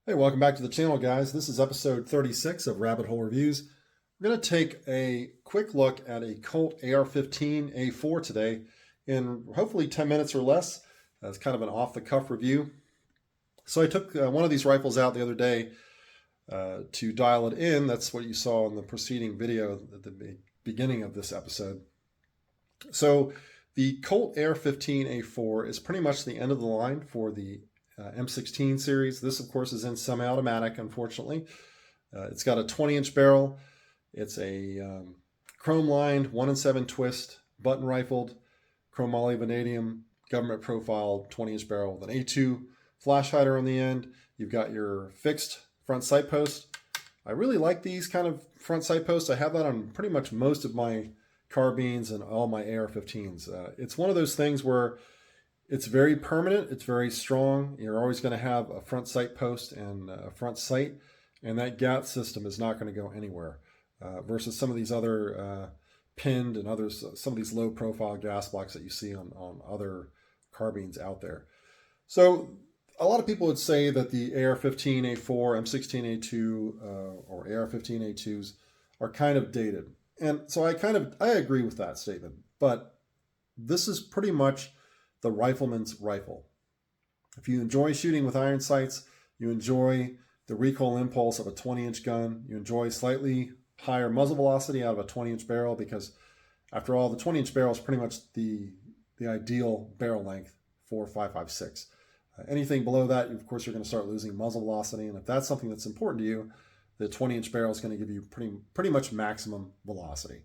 Hey, welcome back to the channel, guys. This is episode 36 of Rabbit Hole Reviews. We're going to take a quick look at a Colt AR-15A4 today in hopefully 10 minutes or less. It's kind of an off-the-cuff review. So I took one of these rifles out the other day to dial it in. That's what you saw in the preceding video at the beginning of this episode. So the Colt AR-15A4 is pretty much the end of the line for the M16 series. This, of course, is in semi-automatic, unfortunately. It's got a 20-inch barrel. It's a chrome-lined 1-in-7 twist, button-rifled, chromoly vanadium, government profile 20-inch barrel with an A2 flash hider on the end. You've got your fixed front sight post. I really like these kind of front sight posts. I have that on pretty much most of my carbines and all my AR-15s. It's one of those things where it's very permanent. It's very strong. You're always going to have a front sight post and a front sight, and that GAT system is not going to go anywhere. Versus some of these other pinned and others, some of these low profile gas blocks that you see on other carbines out there. So a lot of people would say that the AR-15A4, M16A2, or AR-15A2s are kind of dated. And so I agree with that statement, but this is pretty much the rifleman's rifle. If you enjoy shooting with iron sights, you enjoy the recoil impulse of a 20-inch gun, you enjoy slightly higher muzzle velocity out of a 20-inch barrel, because after all, the 20-inch barrel is pretty much the ideal barrel length for 5.56. Anything below that, of course, you're going to start losing muzzle velocity, and if that's something that's important to you, the 20-inch barrel is going to give you pretty much maximum velocity.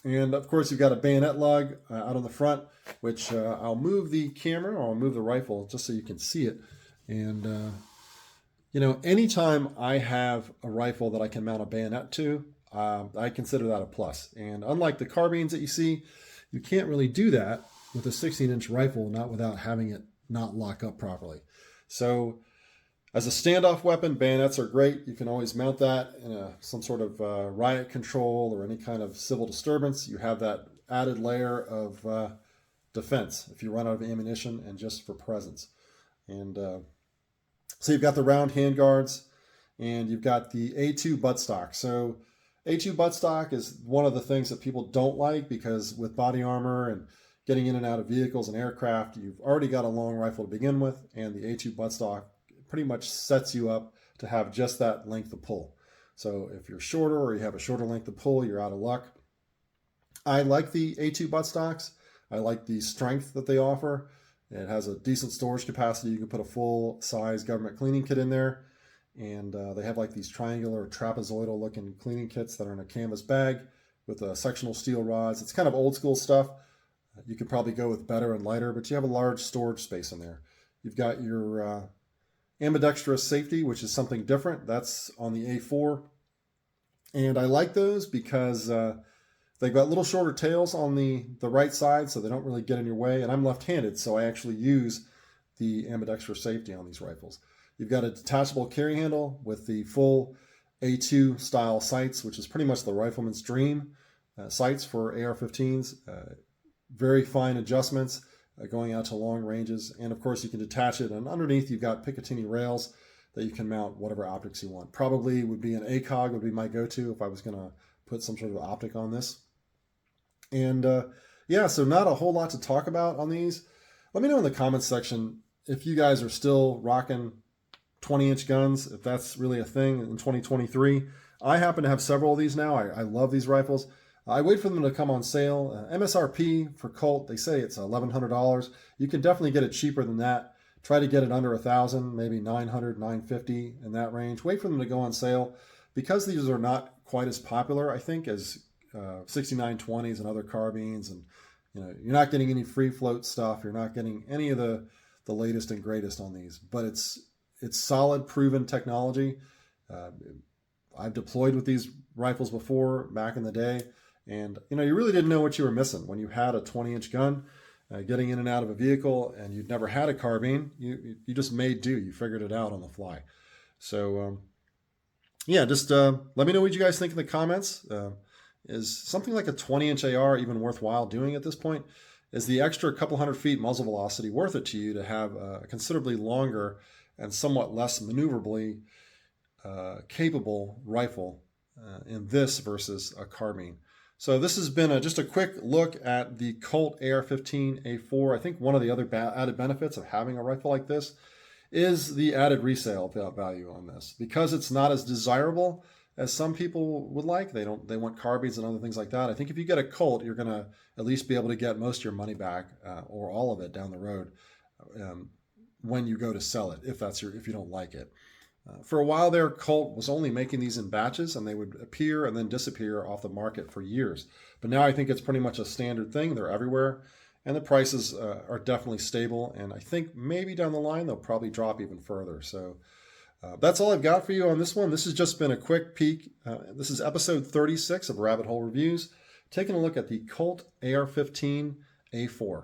And of course, you've got a bayonet lug out on the front, which I'll move the camera, or I'll move the rifle just so you can see it. And, anytime I have a rifle that I can mount a bayonet to, I consider that a plus. And unlike the carbines that you see, you can't really do that with a 16-inch rifle, not without having it not lock up properly. So as a standoff weapon, bayonets are great. You can always mount that in some sort of riot control or any kind of civil disturbance. You have that added layer of defense if you run out of ammunition and just for presence. And so you've got the round handguards, and you've got the A2 buttstock. So A2 buttstock is one of the things that people don't like, because with body armor and getting in and out of vehicles and aircraft, you've already got a long rifle to begin with, and the A2 buttstock pretty much sets you up to have just that length of pull. So if you're shorter or you have a shorter length of pull, you're out of luck. I like the A2 buttstocks. I like the strength that they offer. It has a decent storage capacity. You can put a full-size government cleaning kit in there. And they have like these triangular trapezoidal looking cleaning kits that are in a canvas bag with sectional steel rods. It's kind of old school stuff. You could probably go with better and lighter, but you have a large storage space in there. You've got your ambidextrous safety, which is something different. That's on the A4. And I like those because they've got little shorter tails on the right side, so they don't really get in your way. And I'm left-handed, so I actually use the ambidextrous safety on these rifles. You've got a detachable carry handle with the full A2 style sights, which is pretty much the rifleman's dream sights for AR-15s. Very fine adjustments. Going out to long ranges, and of course you can detach it, and underneath you've got Picatinny rails that you can mount whatever optics you want. Probably would be an ACOG would be my go-to if I was going to put some sort of optic on this. And yeah, so not a whole lot to talk about on these. Let me know in the comments section if you guys are still rocking 20-inch guns, if that's really a thing in 2023. I happen to have several of these now. I love these rifles. I wait for them to come on sale. MSRP for Colt, they say it's $1,100. You can definitely get it cheaper than that. Try to get it under $1,000, maybe $900, $950 in that range. Wait for them to go on sale. Because these are not quite as popular, I think, as 6920s and other carbines, and you're not getting any free float stuff. You're not getting any of the latest and greatest on these. But it's solid, proven technology. I've deployed with these rifles before back in the day. And, you really didn't know what you were missing when you had a 20-inch gun getting in and out of a vehicle, and you'd never had a carbine. You just made do. You figured it out on the fly. So, yeah, just let me know what you guys think in the comments. Is something like a 20-inch AR even worthwhile doing at this point? Is the extra couple hundred feet muzzle velocity worth it to you to have a considerably longer and somewhat less maneuverably capable rifle in this versus a carbine. So this has been just a quick look at the Colt AR-15A4. I think one of the other added benefits of having a rifle like this is the added resale value on this. Because it's not as desirable as some people would like. They want carbines and other things like that. I think if you get a Colt, you're going to at least be able to get most of your money back or all of it down the road when you go to sell it, if you don't like it. For a while there, Colt was only making these in batches, and they would appear and then disappear off the market for years. But now I think it's pretty much a standard thing. They're everywhere, and the prices are definitely stable. And I think maybe down the line they'll probably drop even further. So that's all I've got for you on this one. This has just been a quick peek. This is episode 36 of Rabbit Hole Reviews, taking a look at the Colt AR-15A4.